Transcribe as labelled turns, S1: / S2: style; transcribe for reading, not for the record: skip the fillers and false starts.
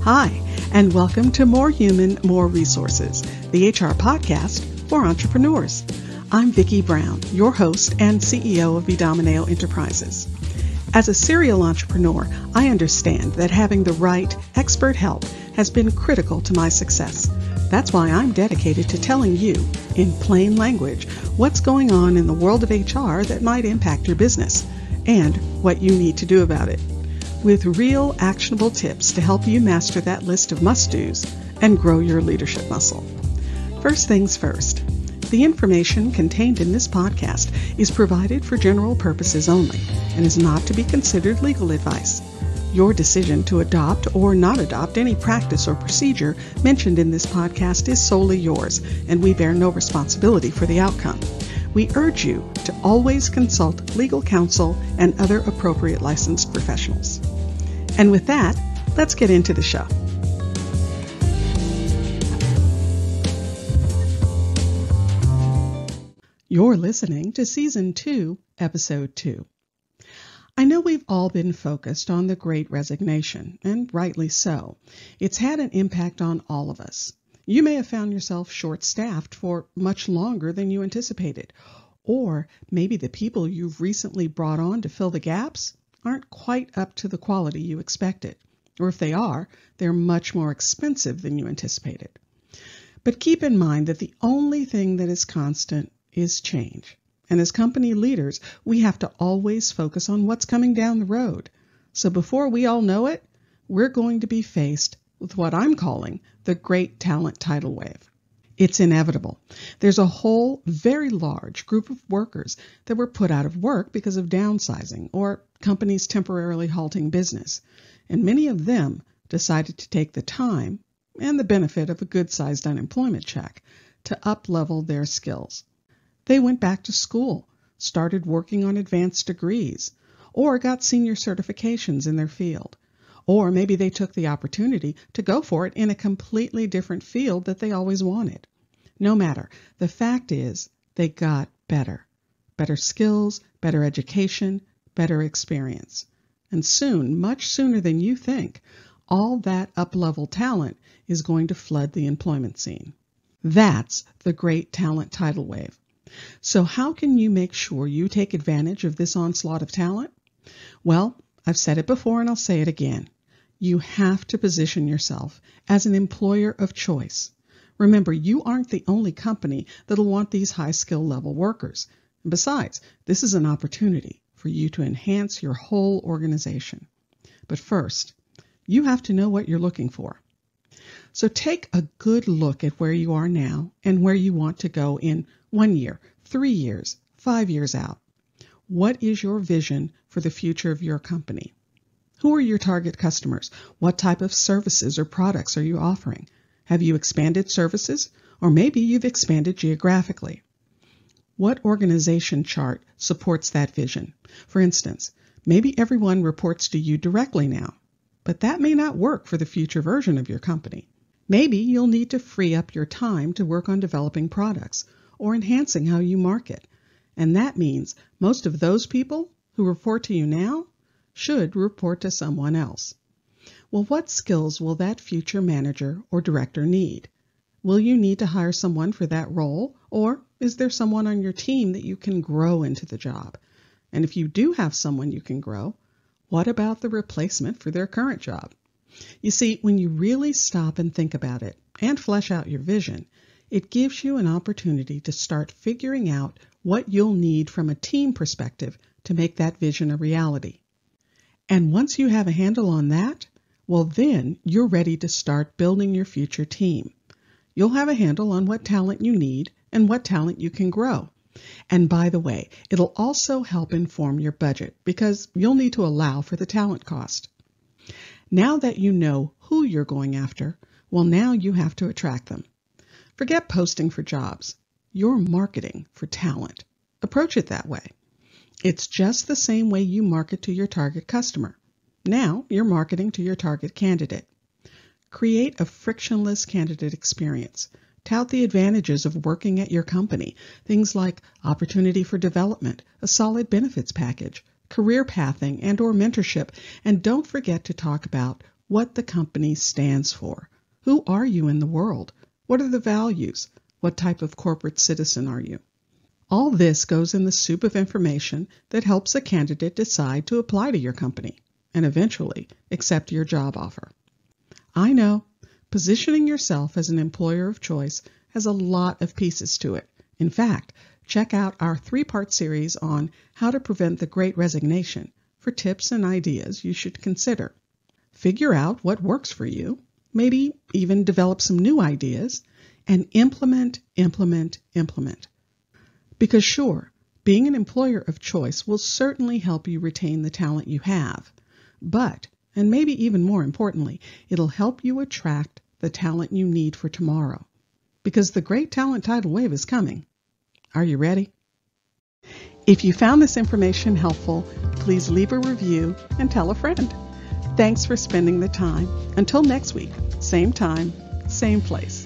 S1: Hi, and welcome to More Human, More Resources, the HR podcast for entrepreneurs. I'm Vicki Brown, your host and CEO of Vidamaneo Enterprises. As a serial entrepreneur, I understand that having the right expert help has been critical to my success. That's why I'm dedicated to telling you, in plain language, what's going on in the world of HR that might impact your business and what you need to do about it, with real actionable tips to help you master that list of must-dos and grow your leadership muscle. First things first, the information contained in this podcast is provided for general purposes only and is not to be considered legal advice. Your decision to adopt or not adopt any practice or procedure mentioned in this podcast is solely yours, and we bear no responsibility for the outcome. We urge you to always consult legal counsel and other appropriate licensed professionals. And with that, let's get into the show. You're listening to Season 2, Episode 2. I know we've all been focused on the Great Resignation, and rightly so. It's had an impact on all of us. You may have found yourself short-staffed for much longer than you anticipated, or maybe the people you've recently brought on to fill the gaps aren't quite up to the quality you expected, or if they are, they're much more expensive than you anticipated. But keep in mind that the only thing that is constant is change. And as company leaders, we have to always focus on what's coming down the road. So before we all know it, we're going to be faced with what I'm calling the Great Talent Tidal Wave. It's inevitable. There's a whole very large group of workers that were put out of work because of downsizing or companies temporarily halting business. And many of them decided to take the time and the benefit of a good-sized unemployment check to up-level their skills. They went back to school, started working on advanced degrees, or got senior certifications in their field. Or maybe they took the opportunity to go for it in a completely different field that they always wanted. No matter, the fact is they got better. Better skills, better education, better experience. And soon, much sooner than you think, all that up-level talent is going to flood the employment scene. That's the Great Talent Tidal Wave. So how can you make sure you take advantage of this onslaught of talent? Well, I've said it before and I'll say it again. You have to position yourself as an employer of choice. Remember, you aren't the only company that'll want these high-skill level workers. And besides, this is an opportunity for you to enhance your whole organization. But first, you have to know what you're looking for. So take a good look at where you are now and where you want to go in 1 year, 3 years, 5 years out. What is your vision for the future of your company? Who are your target customers? What type of services or products are you offering? Have you expanded services? Or maybe you've expanded geographically. What organization chart supports that vision? For instance, maybe everyone reports to you directly now, but that may not work for the future version of your company. Maybe you'll need to free up your time to work on developing products or enhancing how you market. And that means most of those people who report to you now should report to someone else. Well, what skills will that future manager or director need? Will you need to hire someone for that role, or is there someone on your team that you can grow into the job? And if you do have someone you can grow, what about the replacement for their current job? You see, when you really stop and think about it and flesh out your vision, it gives you an opportunity to start figuring out what you'll need from a team perspective to make that vision a reality. And once you have a handle on that, well, then you're ready to start building your future team. You'll have a handle on what talent you need and what talent you can grow. And by the way, it'll also help inform your budget because you'll need to allow for the talent cost. Now that you know who you're going after, well, now you have to attract them. Forget posting for jobs. You're marketing for talent. Approach it that way. It's just the same way you market to your target customer. Now you're marketing to your target candidate. Create a frictionless candidate experience. Tout the advantages of working at your company, things like opportunity for development, a solid benefits package, career pathing and/or mentorship, and don't forget to talk about what the company stands for. Who are you in the world? What are the values? What type of corporate citizen are you? All this goes in the soup of information that helps a candidate decide to apply to your company and eventually accept your job offer. I know, positioning yourself as an employer of choice has a lot of pieces to it. In fact, check out our 3-part series on how to prevent the Great Resignation for tips and ideas you should consider. Figure out what works for you, maybe even develop some new ideas, and implement. Because sure, being an employer of choice will certainly help you retain the talent you have. But, and maybe even more importantly, it'll help you attract the talent you need for tomorrow. Because the great talent tidal wave is coming. Are you ready? If you found this information helpful, please leave a review and tell a friend. Thanks for spending the time. Until next week, same time, same place.